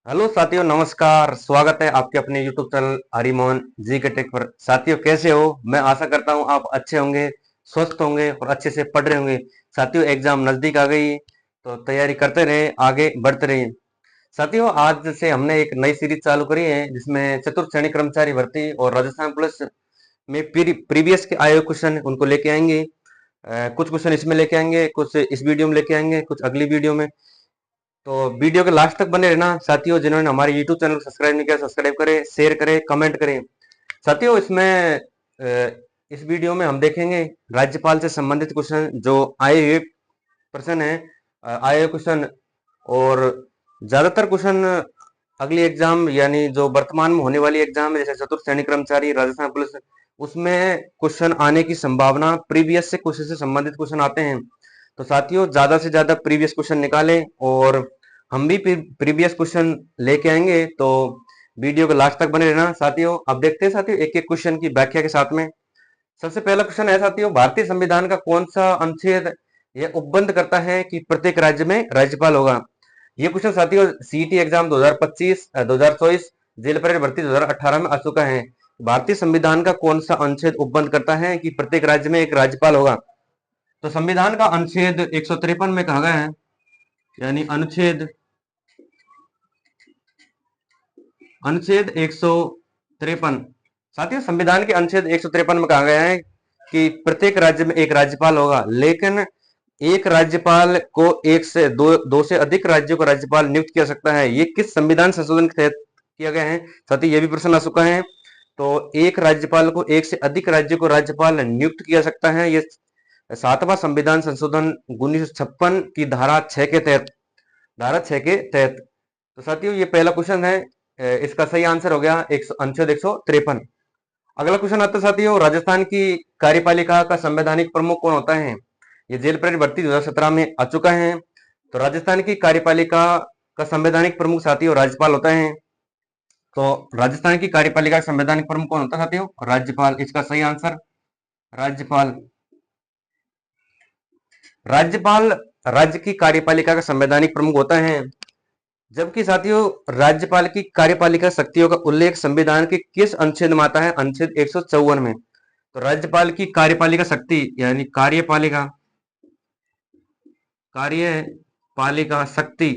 Hello साथियों, नमस्कार। स्वागत है आपके अपने YouTube चैनल हरिमोहन जी के टेक पर। साथियों, कैसे हो? मैं आशा करता हूँ आप अच्छे होंगे, स्वस्थ होंगे और अच्छे से पढ़ रहे होंगे। साथियों, एग्जाम नजदीक आ गई तो तैयारी करते रहे, आगे बढ़ते रहिए। साथियों, आज से हमने एक नई सीरीज चालू करी है जिसमें चतुर्थ श्रेणी कर्मचारी भर्ती और राजस्थान पुलिस में प्रीवियस के आए हुए क्वेश्चन उनको लेके आएंगे। कुछ क्वेश्चन इसमें लेके आएंगे, कुछ इस वीडियो में लेके आएंगे, कुछ अगली वीडियो में। तो वीडियो के लास्ट तक बने रहना साथियों। जिन्होंने हमारे यूट्यूब चैनल को सब्सक्राइब नहीं किया, सब्सक्राइब करें, शेयर करें, कमेंट करें। साथियों, इसमें इस वीडियो में हम देखेंगे राज्यपाल से संबंधित क्वेश्चन जो आए हुए प्रश्न है, आए हुए क्वेश्चन। और ज्यादातर क्वेश्चन अगली एग्जाम यानी जो वर्तमान में होने वाली एग्जाम है, जैसे चतुर्थ श्रेणी कर्मचारी, राजस्थान पुलिस, उसमें क्वेश्चन आने की संभावना प्रीवियस से क्वेश्चन से संबंधित क्वेश्चन आते हैं। तो साथियों, ज्यादा से ज्यादा प्रीवियस क्वेश्चन निकालें और हम भी प्रीवियस क्वेश्चन लेके आएंगे। तो वीडियो के लास्ट तक बने रहना साथियों। अब देखते हैं साथियों एक एक क्वेश्चन की व्याख्या के साथ में। सबसे पहला क्वेश्चन है साथियों, भारतीय संविधान का कौन सा अनुच्छेद यह उपबंध करता है कि प्रत्येक राज्य में राज्यपाल होगा? ये क्वेश्चन साथियों सीईटी एग्जाम 2025 2024 जेल परेड भर्ती 2018 में आ चुका है। भारतीय संविधान का कौन सा अनुच्छेद उपबंध करता है कि प्रत्येक राज्य में एक राज्यपाल होगा? तो संविधान का अनुच्छेद 153 में कहा गया है, यानी अनुच्छेद अनुच्छेद 153। साथियों, संविधान के अनुच्छेद 153 में कहा गया है कि प्रत्येक राज्य में एक राज्यपाल होगा, लेकिन एक राज्यपाल को एक से दो से अधिक राज्यों का राज्यपाल नियुक्त किया सकता है। ये किस संविधान संशोधन के तहत किया गया है? साथियों, ये भी प्रश्न आ चुका है। तो एक राज्यपाल को एक से अधिक राज्यों को राज्यपाल नियुक्त किया सकता है, ये 7वां संविधान संशोधन 1956 की धारा 6 के तहत, धारा 6 के तहत। तो साथियों, ये पहला क्वेश्चन है। इसका सही आंसर हो गया अनुच्छेद 153। अगला क्वेश्चन आता है साथियों, राजस्थान की कार्यपालिका का संवैधानिक प्रमुख कौन होता है? ये जेल परेड भर्ती 2017 में आ चुका है। तो राजस्थान की कार्यपालिका का संवैधानिक प्रमुख साथियों राज्यपाल होता है। तो राजस्थान की कार्यपालिका का संवैधानिक प्रमुख कौन होता है साथियों? राज्यपाल। इसका सही आंसर राज्यपाल। राज्यपाल राज्य की कार्यपालिका का संवैधानिक प्रमुख होता है। जबकि साथियों, राज्यपाल की कार्यपालिका शक्तियों का उल्लेख संविधान के किस अनुच्छेद में आता है? अनुच्छेद 154 में। तो राज्यपाल की कार्यपालिका शक्ति यानी कार्यपालिका, कार्यपालिका शक्ति,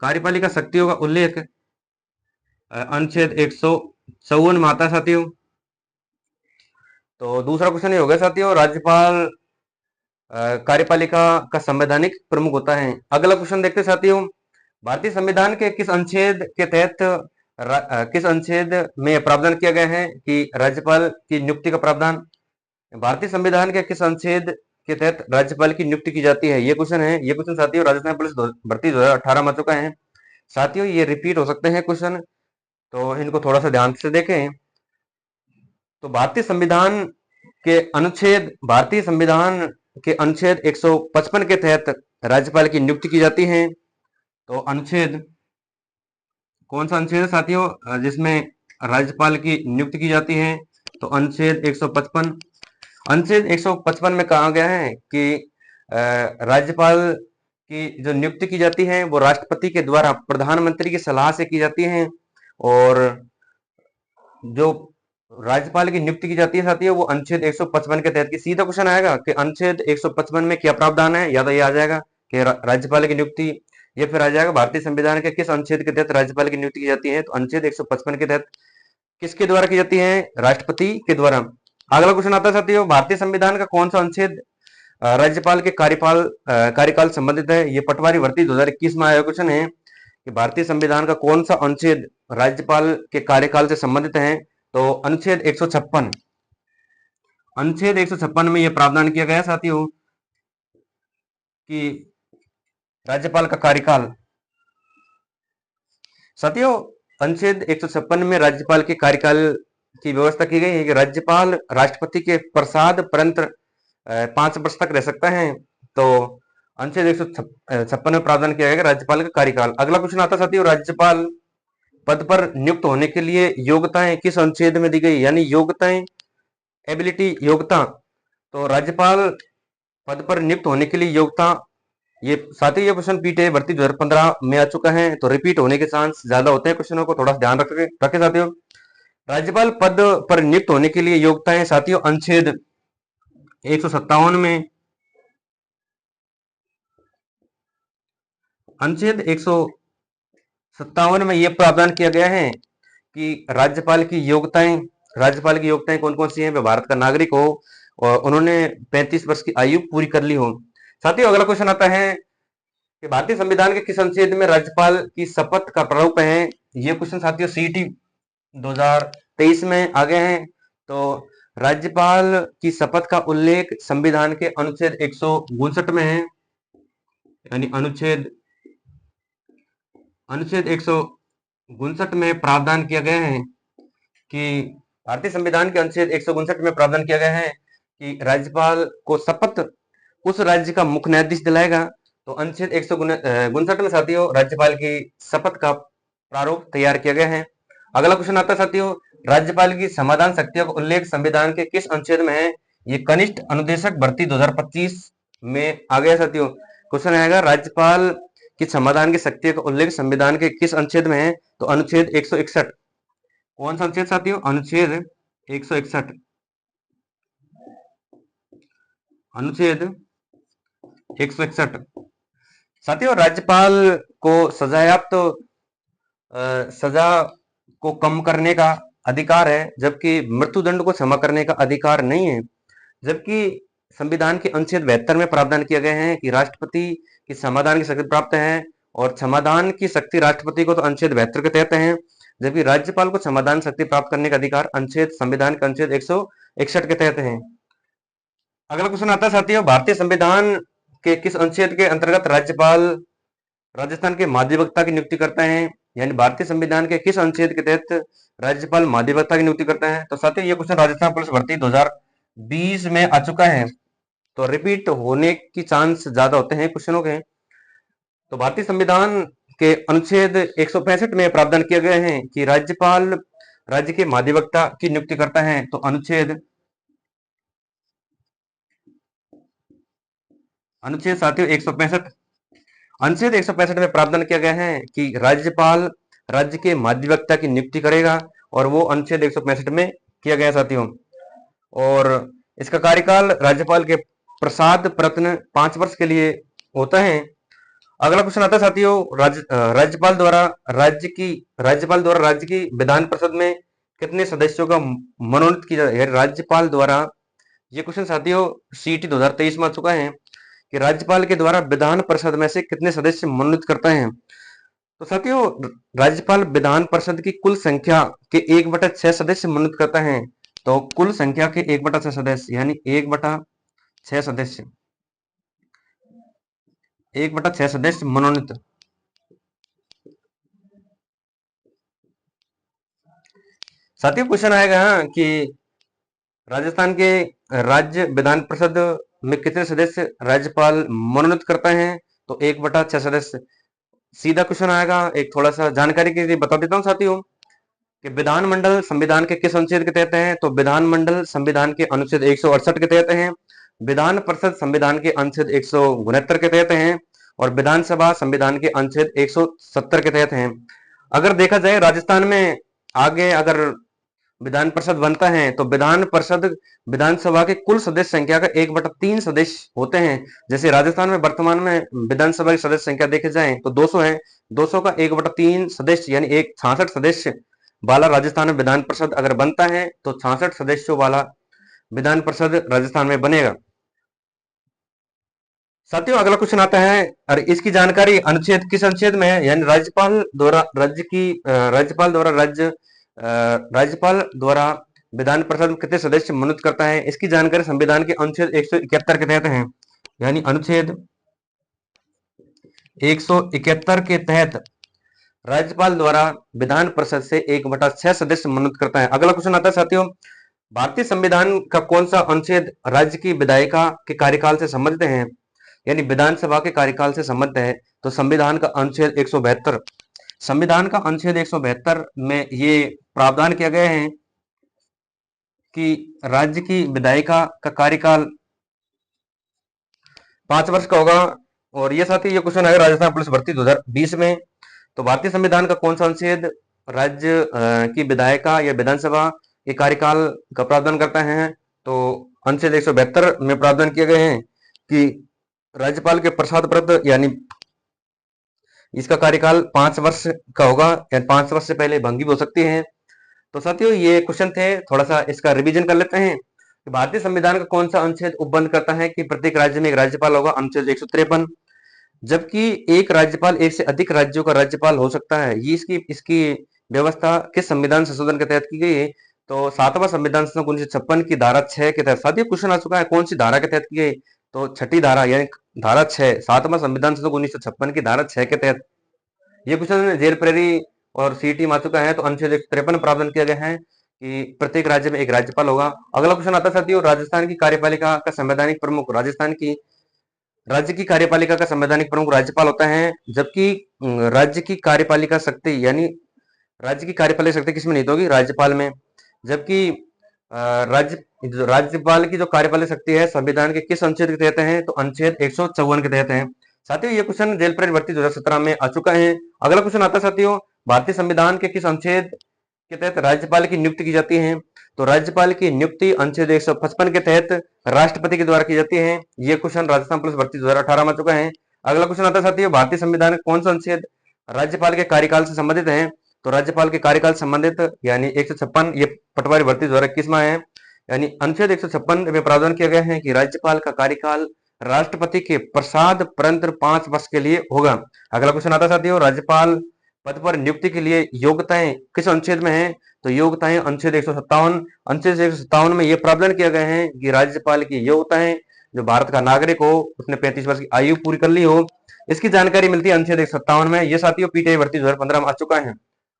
कार्यपालिका शक्तियों का उल्लेख अनुच्छेद 154 में आता है साथियों। तो दूसरा क्वेश्चन ये हो गया साथियों, राज्यपाल कार्यपालिका का संवैधानिक प्रमुख होता है। अगला क्वेश्चन देखते हैं साथियों, भारतीय संविधान के किस अनुच्छेद के तहत किस अनुच्छेद में प्रावधान किया गया है कि राज्यपाल की नियुक्ति का प्रावधान? भारतीय संविधान के किस अनुच्छेद के तहत राज्यपाल की नियुक्ति की जाती है? ये क्वेश्चन है। ये क्वेश्चन साथियों राजस्थान पुलिस भर्ती 2018 में आ चुका है। साथियों, ये रिपीट हो सकते हैं क्वेश्चन, तो इनको थोड़ा सा ध्यान से देखें। तो भारतीय संविधान के अनुच्छेद 155 के तहत राज्यपाल की नियुक्ति की जाती है। तो अनुच्छेद कौन सा अनुच्छेद है साथियों जिसमें राज्यपाल की नियुक्ति की जाती है? तो अनुच्छेद 155। अनुच्छेद 155 में कहा गया है कि राज्यपाल की जो नियुक्ति की जाती है वो राष्ट्रपति के द्वारा प्रधानमंत्री की सलाह से की जाती है। और जो राज्यपाल की नियुक्ति की जाती है साथियों वो अनुच्छेद 155 के तहत की। सीधा क्वेश्चन आएगा कि अनुच्छेद 155 में क्या प्रावधान है, या तो ये आ जाएगा कि राज्यपाल की नियुक्ति, या फिर आ जाएगा भारतीय संविधान के किस अनुच्छेद के तहत राज्यपाल की नियुक्ति की जाती है? तो अनुच्छेद 155 के तहत। किसके द्वारा की जाती है? राष्ट्रपति के द्वारा। अगला क्वेश्चन आता है साथियों, भारतीय संविधान का कौन सा अनुच्छेद राज्यपाल के कार्यकाल संबंधित है? ये पटवारी भर्ती 2021 में आया क्वेश्चन है कि भारतीय संविधान का कौन सा अनुच्छेद राज्यपाल के कार्यकाल से संबंधित है? तो अनुच्छेद 156। अनुच्छेद 156 में यह प्रावधान किया गया साथियों कि राज्यपाल का कार्यकाल। साथियों, अनुच्छेद 156 में राज्यपाल के कार्यकाल की व्यवस्था की गई है कि राज्यपाल राष्ट्रपति के प्रसाद पर्यंत 5 वर्ष तक रह सकता है। तो अनुच्छेद 156 में प्रावधान किया गया कि राज्यपाल का कार्यकाल। अगला क्वेश्चन आता है साथियों, राज्यपाल पद पर नियुक्त होने के लिए योग्यताएं किस अनुच्छेद में दी गई? यानी योग्यताएं, एबिलिटी, योग्यता। तो राज्यपाल पद पर नियुक्त होने के लिए योग्यता ये साथ ही ये क्वेश्चन पीटे भर्ती 2015 में आ चुका है, तो रिपीट होने के चांस ज्यादा होते हैं, क्वेश्चनों को थोड़ा सा ध्यान रखे साथियों। राज्यपाल पद पर नियुक्त होने के लिए योग्यताएं साथियों, अनुच्छेद 157 में, अनुच्छेद 157 में यह प्रावधान किया गया है कि राज्यपाल की योग्यताएं कौन कौन सी हैं? वे भारत का नागरिक हो और उन्होंने 35 वर्ष की आयु पूरी कर ली हो। साथियों अगला क्वेश्चन आता है कि भारतीय संविधान के किस अनुच्छेद में राज्यपाल की शपथ का प्रारूप है? ये क्वेश्चन साथियों सीईटी 2023 में आ गए हैं। तो राज्यपाल की शपथ का उल्लेख संविधान के अनुच्छेद 159 में है, यानी अनुच्छेद 159 में प्रावधान किया गया है कि भारतीय संविधान के अनुच्छेद 159 में प्रावधान किया गया है कि राज्यपाल को शपथ उस राज्य का मुख्य न्यायाधीश दिलाएगा। तो अनुच्छेद 159 में साथियों राज्यपाल की शपथ का प्रारूप तैयार किया गया है। अगला क्वेश्चन आता है साथियों, राज्यपाल की समाधान शक्तियों का उल्लेख संविधान के किस अनुच्छेद में है? ये कनिष्ठ अनुदेशक भर्ती 2025 में आ गया साथियों। क्वेश्चन आएगा राज्यपाल की समाधान की शक्तियों का उल्लेख संविधान के किस अनुच्छेद में है? तो अनुच्छेद 161। कौन सा अनुच्छेद साथियों? अनुच्छेद 161। अनुच्छेद 161। साथियों राज्यपाल को सजायाफ्त सजा को कम करने का अधिकार है, जबकि मृत्युदंड को क्षमा करने का अधिकार नहीं है। जबकि संविधान के अनुच्छेद 72 में प्रावधान किया गया है कि राष्ट्रपति की समाधान की शक्ति प्राप्त है, और समाधान की शक्ति राष्ट्रपति को तो अनुच्छेद 72 के तहत है, जबकि राज्यपाल को समाधान शक्ति प्राप्त करने का अधिकार संविधान के अनुच्छेद 161 के तहत है। अगला क्वेश्चन आता है साथियों, भारतीय संविधान के किस अनुच्छेद के अंतर्गत राज्यपाल राजस्थान के महाधिवक्ता की नियुक्ति करता है? यानी भारतीय संविधान के किस अनुच्छेद के तहत राज्यपाल महाधिवक्ता की नियुक्ति करता है? तो साथियों ये क्वेश्चन राजस्थान पुलिस भर्ती 2020 में आ चुका है, तो रिपीट होने की चांस ज्यादा होते हैं क्वेश्चनों के। तो भारतीय संविधान के अनुच्छेद 165 में प्रावधान किया गया है कि राज्यपाल राज्य के महाधिवक्ता की नियुक्ति करता है। तो अनुच्छेद साथियों 165, अनुच्छेद 165 में प्रावधान किया गया है कि राज्यपाल राज्य के महाधिवक्ता की नियुक्ति करेगा, और वो अनुच्छेद 165 में किया गया साथियों। और इसका कार्यकाल राज्यपाल के प्रसाद प्रत्न 5 वर्ष के लिए होता है। अगला क्वेश्चन आता है साथियों, राज्यपाल द्वारा राज्य की विधान परिषद में कितने सदस्यों का मनोनीत किया जाए? राज्यपाल द्वारा, ये क्वेश्चन साथियों सीईटी 2023 में आ चुका है कि राज्यपाल के द्वारा विधान परिषद में से कितने सदस्य मनोनीत करते हैं? तो साथियों राज्यपाल विधान परिषद की कुल संख्या के 1/6 सदस्य मनोनीत करता है। तो कुल संख्या के 1/6 सदस्य, यानी 1/6 सदस्य, 1/6 सदस्य मनोनीत। साथियों क्वेश्चन आएगा कि राजस्थान के राज्य विधान परिषद में कितने सदस्य राज्यपाल मनोनीत करता है? तो 1/6 सदस्य। सीधा क्वेश्चन आएगा, एक थोड़ा सा जानकारी के लिए बता देता हूं साथियों कि विधानमंडल संविधान के किस अनुच्छेद के तहत है? तो विधानमंडल संविधान के अनुच्छेद 168 के तहत है, विधान परिषद संविधान के अनुच्छेद 169 के तहत है, और विधानसभा संविधान के अनुच्छेद 170 के तहत है। अगर देखा जाए राजस्थान में आगे अगर विधान परिषद बनता है तो विधान परिषद विधानसभा के कुल सदस्य संख्या का 1/3 सदस्य होते हैं। जैसे राजस्थान में वर्तमान में विधानसभा की सदस्य संख्या देखे जाए तो 200 है, 200 का 1/3 सदस्य यानी 66 सदस्य वाला राजस्थान में विधान परिषद अगर बनता है तो 66 सदस्यों वाला विधान परिषद राजस्थान में बनेगा। साथियों अगला क्वेश्चन आता है, और इसकी जानकारी अनुच्छेद किस अनुच्छेद में है? यानी राज्यपाल द्वारा विधान परिषद में कितने सदस्य मनोनीत करता है? इसकी जानकारी संविधान के अनुच्छेद 171 के तहत है, यानी अनुच्छेद 171 के तहत राज्यपाल द्वारा विधान परिषद से 1/6 सदस्य मनोनीत करता है। अगला क्वेश्चन आता है साथियों, भारतीय संविधान का कौन सा अनुच्छेद राज्य की विधायिका के कार्यकाल से संबंधित है? यानी विधानसभा के कार्यकाल से संबंध है। तो संविधान का अनुच्छेद 172, संविधान का अनुच्छेद 172 में ये प्रावधान किया गया है कि राज्य की विधायिका का कार्यकाल 5 वर्ष का होगा, और ये साथी ये क्वेश्चन है राजस्थान पुलिस भर्ती 2020 में। तो भारतीय संविधान का कौन सा अनुच्छेद राज्य की विधायिका या विधानसभा के कार्यकाल का प्रावधान करता है? तो अनुच्छेद 172 में प्रावधान किए गए हैं कि राज्यपाल के प्रसाद व्रत यानी इसका कार्यकाल 5 वर्ष का होगा, या 5 वर्ष से पहले भंगी हो सकती है। तो साथियों ये क्वेश्चन थे, थोड़ा सा इसका रिवीजन कर लेते हैं। भारतीय संविधान का कौन सा अनुच्छेद उपबंध करता है कि प्रत्येक राज्य में एक राज्यपाल होगा? अनुच्छेद 153। जबकि एक राज्यपाल एक से अधिक राज्यों का राज्यपाल हो सकता है, ये इसकी इसकी व्यवस्था किस संविधान संशोधन के तहत की गई है? तो 7वां संविधान संशोधन 1956 की धारा 6 के तहत। साथ ही क्वेश्चन आ चुका है कौन सी धारा के तहत की गई? तो छठी धारा यानी धारा 6, 7वां संविधान संशोधन 1956 की धारा 6 के तहत। ये क्वेश्चन जेल प्रेरी और सीटी में आ चुका है। तो अनुच्छेद 153 प्रावधान किया गया है कि प्रत्येक राज्य में एक राज्यपाल होगा। अगला क्वेश्चन आता है साथियों, राजस्थान की कार्यपालिका का संवैधानिक प्रमुख राजस्थान की राज्य की कार्यपालिका का संवैधानिक प्रमुख राज्यपाल होता है। जबकि राज्य की कार्यपालिका शक्ति यानी राज्य की कार्यपालिका शक्ति किसमें निहित होगी? राज्यपाल में। जबकि राज्यपाल की जो कार्यपालिका शक्ति है संविधान के किस अनुच्छेद के तहत है? तो अनुच्छेद 154 के तहत है। साथियों ये क्वेश्चन जेल प्रेरी भर्ती 2017 में आ चुका है। अगला क्वेश्चन आता है साथियों, भारतीय संविधान के किस अनुच्छेद के तहत राज्यपाल की नियुक्ति की जाती है? तो राज्यपाल की नियुक्ति अनुच्छेद 155 के तहत राष्ट्रपति के द्वारा की जाती है। ये क्वेश्चन राजस्थान पुलिस भर्ती 2018 में आ चुका है। अगला क्वेश्चन आता है साथियों, भारतीय संविधान का कौन सा अनुच्छेद राज्यपाल के कार्यकाल से संबंधित है? तो राज्यपाल के कार्यकाल संबंधित यानी 156 ये पटवारी भर्ती 2021 में है। यानी अनुच्छेद 156 में प्रावधान किया गया है कि राज्यपाल का कार्यकाल राष्ट्रपति के प्रसाद परंतर 5 वर्ष के लिए होगा। अगला क्वेश्चन आता है साथियों, राज्यपाल पद पर नियुक्ति के लिए योग्यताएं किस अनुच्छेद में है? तो योग्यताएं अनुच्छेद 157। अनुच्छेद 157 में यह प्रावधान किया गया है कि राज्यपाल की योग्यताएं जो भारत का नागरिक हो, उसने 35 वर्ष की आयु पूरी कर ली हो, इसकी जानकारी मिलती है अनुच्छेद 157 में। यह साथियों पीटीआई भर्ती 2015 में आ चुका है।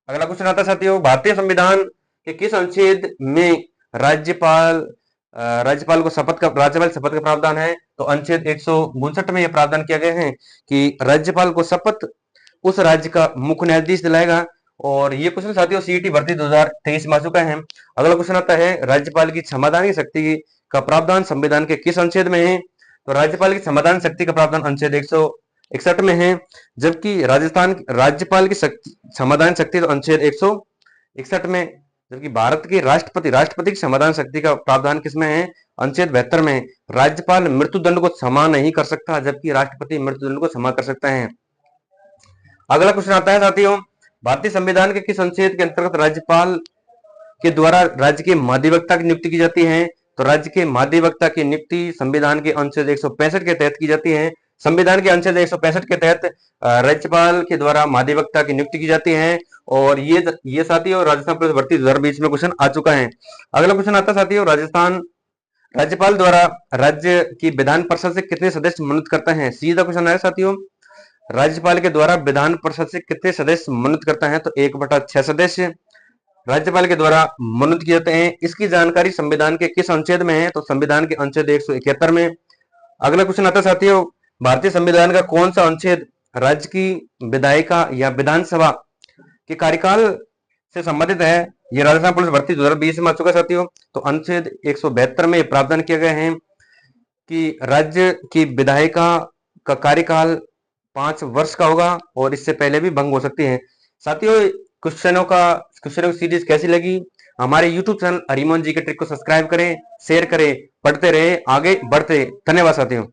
अगला क्वेश्चन आता है साथियों, भारतीय संविधान के किस अनुच्छेद में राज्यपाल को राज्यपाल शपथ का प्रावधान है? तो अनुच्छेद 159 में यह प्रावधान किया गया है कि राज्यपाल को शपथ उस राज्य का मुख्य न्यायाधीश दिलाएगा। और ये क्वेश्चन साथियों सीईटी भर्ती 2023 में आ चुका है। अगला क्वेश्चन आता है, राज्यपाल की क्षमादान की शक्ति का प्रावधान संविधान के किस अनुच्छेद में है? तो राज्यपाल की क्षमादान शक्ति का प्रावधान अनुच्छेद 161 में है। जबकि राज्यपाल की क्षमादान शक्ति तो अनुच्छेद 161 में। जबकि भारत के राष्ट्रपति की क्षमादान शक्ति का प्रावधान किसमें है? अनुच्छेद 72 में। राज्यपाल मृत्युदंड को क्षमा नहीं कर सकता, जबकि राष्ट्रपति मृत्युदंड को क्षमा कर सकता है। अगला क्वेश्चन आता है साथियों, भारतीय संविधान के किस अनुच्छेद के अंतर्गत राज्यपाल के द्वारा राज्य के महाधिवक्ता की नियुक्ति की जाती है? तो राज्य के महाधिवक्ता की नियुक्ति संविधान के अनुच्छेद 165 के तहत की जाती है। संविधान के अनुच्छेद 165 के तहत राज्यपाल के द्वारा महाधिवक्ता की नियुक्ति की जाती है। और ये साथियों राजस्थान पुलिस भर्ती 2020 में क्वेश्चन आ चुका है। अगला क्वेश्चन आता है साथियों, राज्यपाल द्वारा राज्य की विधान परिषद से कितने सदस्य मनोनीत करते हैं? सीधा क्वेश्चन है साथियों, राज्यपाल के द्वारा विधान परिषद से कितने सदस्य मनोनीत करता है? तो 1/6 सदस्य राज्यपाल के द्वारा मनोनीत किए जाते हैं। इसकी जानकारी संविधान के किस अनुच्छेद में है? तो संविधान के अनुच्छेद 171 में। अगला क्वेश्चन आता है साथियों, भारतीय संविधान का कौन सा अनुच्छेद राज्य की विधायिका या विधानसभा के कार्यकाल से संबंधित है? ये राजस्थान पुलिस भर्ती 2020 में आ चुका है साथियों। तो अनुच्छेद 172 में प्रावधान किए गए हैं कि राज्य की विधायिका का कार्यकाल 5 वर्ष का होगा और इससे पहले भी भंग हो सकती है। साथियों क्वेश्चनों की सीरीज कैसी लगी? हमारे YouTube चैनल हरिमोहन जी के ट्रिक को सब्सक्राइब करें, शेयर करें, पढ़ते रहे, आगे बढ़ते। धन्यवाद साथियों।